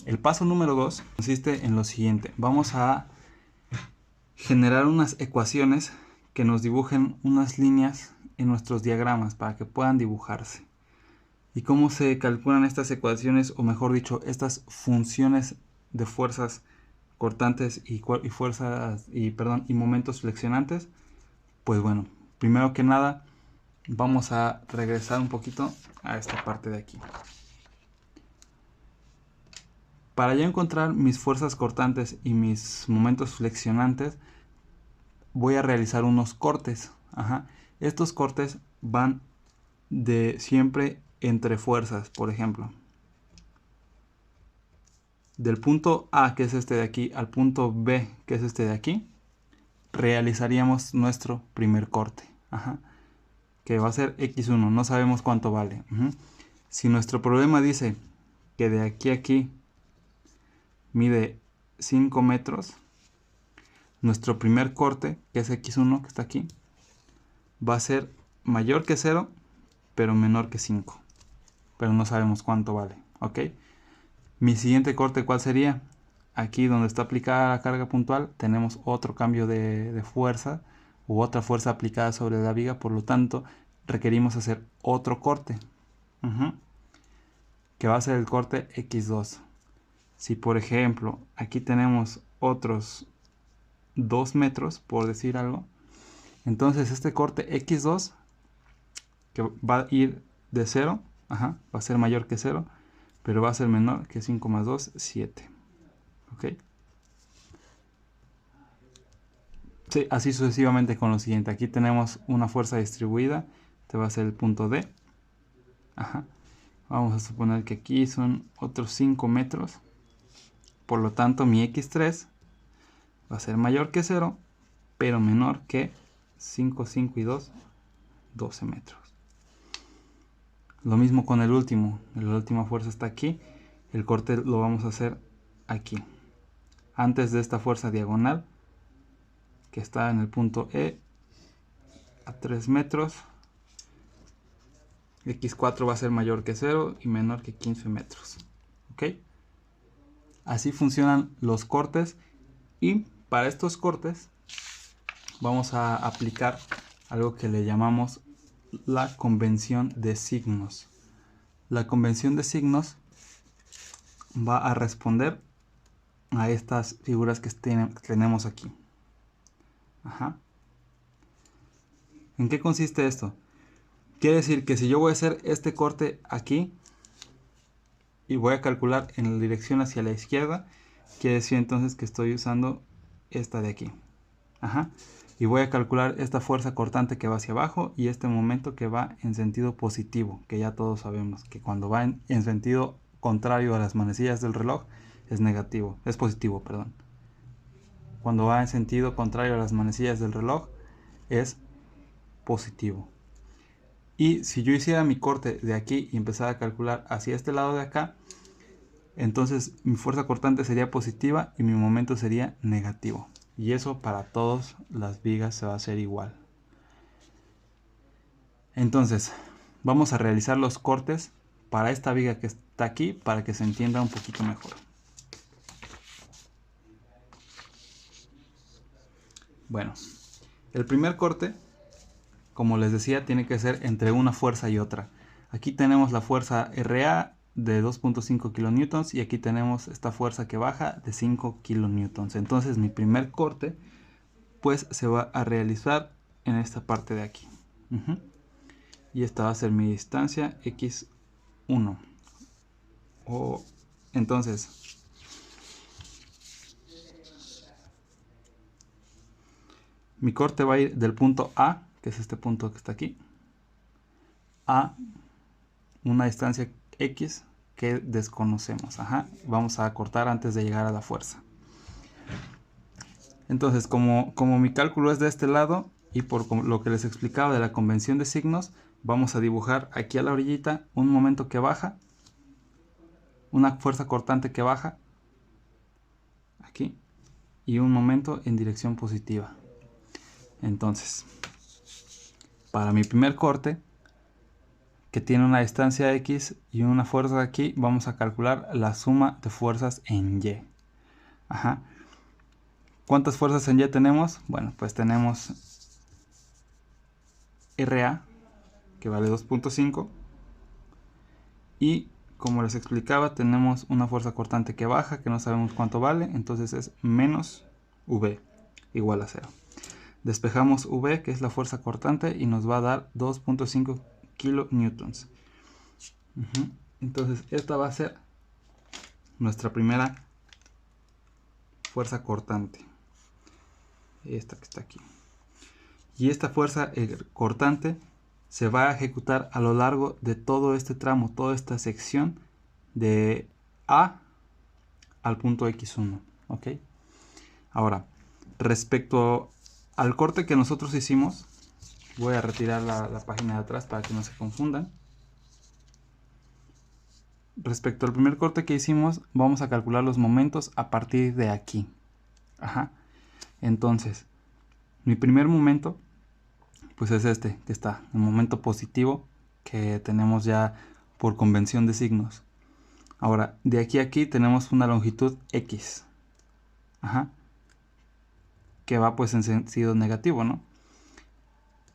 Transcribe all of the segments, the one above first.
El paso número 2 consiste en lo siguiente. Vamos a generar unas ecuaciones que nos dibujen unas líneas en nuestros diagramas para que puedan dibujarse. ¿Y cómo se calculan estas ecuaciones, o mejor dicho, estas funciones de fuerzas cortantes y momentos flexionantes? Pues bueno, primero que nada vamos a regresar un poquito a esta parte de aquí. Para yo encontrar mis fuerzas cortantes y mis momentos flexionantes, voy a realizar unos cortes. Estos cortes van de siempre entre fuerzas. Por ejemplo, del punto A, que es este de aquí, al punto B, que es este de aquí, realizaríamos nuestro primer corte, que va a ser X1, no sabemos cuánto vale. Si nuestro problema dice que de aquí a aquí mide 5 metros, nuestro primer corte, que es X1, que está aquí, va a ser mayor que 0, pero menor que 5. Pero no sabemos cuánto vale, ¿ok? Mi siguiente corte, ¿cuál sería? Aquí donde está aplicada la carga puntual, tenemos otro cambio de fuerza, u otra fuerza aplicada sobre la viga, por lo tanto, requerimos hacer otro corte, que va a ser el corte X2. Si por ejemplo, aquí tenemos otros 2 metros, por decir algo, entonces este corte X2, que va a ir de 0, va a ser mayor que 0, pero va a ser menor que 5 más 2, 7. ¿Ok? Sí, así sucesivamente con lo siguiente. Aquí tenemos una fuerza distribuida, este va a ser el punto D. Vamos a suponer que aquí son otros 5 metros. Por lo tanto, mi X3 va a ser mayor que 0, pero menor que 5, 5 y 2, 12 metros. Lo mismo con el último. La última fuerza está aquí. El corte lo vamos a hacer aquí. Antes de esta fuerza diagonal, que está en el punto E, a 3 metros. X4 va a ser mayor que 0 y menor que 15 metros. ¿Ok? Así funcionan los cortes. Y para estos cortes vamos a aplicar algo que le llamamos la convención de signos. La convención de signos va a responder a estas figuras que tenemos aquí. ¿En qué consiste esto? Quiere decir que si yo voy a hacer este corte aquí y voy a calcular en la dirección hacia la izquierda, quiere decir entonces que estoy usando esta de aquí. Y voy a calcular esta fuerza cortante que va hacia abajo y este momento que va en sentido positivo, que ya todos sabemos que cuando va en sentido contrario a las manecillas del reloj es negativo, es positivo, perdón. Cuando va en sentido contrario a las manecillas del reloj es positivo. Y si yo hiciera mi corte de aquí y empezara a calcular hacia este lado de acá, entonces mi fuerza cortante sería positiva y mi momento sería negativo. Y eso para todas las vigas se va a hacer igual. Entonces, vamos a realizar los cortes para esta viga que está aquí para que se entienda un poquito mejor. Bueno, el primer corte, como les decía, tiene que ser entre una fuerza y otra. Aquí tenemos la fuerza RA de 2.5 kN y aquí tenemos esta fuerza que baja de 5 kN. Entonces mi primer corte pues se va a realizar en esta parte de aquí. Y esta va a ser mi distancia X1. Entonces, mi corte va a ir del punto A, que es este punto que está aquí, a una distancia X que desconocemos. Vamos a cortar antes de llegar a la fuerza. Entonces, como mi cálculo es de este lado y por lo que les explicaba de la convención de signos, vamos a dibujar aquí a la orillita un momento que baja, una fuerza cortante que baja, aquí, y un momento en dirección positiva. Entonces, para mi primer corte, que tiene una distancia X y una fuerza aquí, vamos a calcular la suma de fuerzas en Y. Ajá. ¿Cuántas fuerzas en Y tenemos? Bueno, pues tenemos RA, que vale 2.5. Y como les explicaba, tenemos una fuerza cortante que baja, que no sabemos cuánto vale, entonces es menos V, igual a 0. Despejamos V, que es la fuerza cortante, y nos va a dar 2.5 kilonewtons. Entonces esta va a ser nuestra primera fuerza cortante, esta que está aquí. Y esta fuerza cortante se va a ejecutar a lo largo de todo este tramo, toda esta sección de A al punto X1, ¿ok? Ahora, respecto al corte que nosotros hicimos, voy a retirar la página de atrás para que no se confundan. Respecto al primer corte que hicimos, vamos a calcular los momentos a partir de aquí. Ajá. Entonces, mi primer momento, pues es este, que está, el momento positivo que tenemos ya por convención de signos. Ahora, de aquí a aquí tenemos una longitud X. Ajá. Que va pues en sentido negativo, ¿no?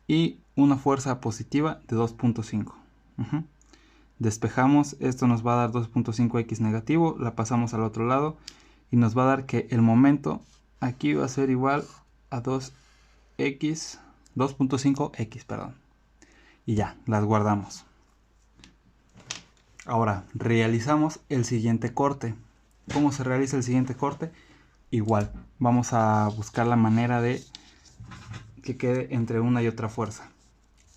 Y una fuerza positiva de 2.5. Despejamos, esto nos va a dar 2.5x negativo, la pasamos al otro lado y nos va a dar que el momento aquí va a ser igual a 2.5x, perdón. Y ya, las guardamos. Ahora, realizamos el siguiente corte. ¿Cómo se realiza el siguiente corte? Igual, vamos a buscar la manera de que quede entre una y otra fuerza.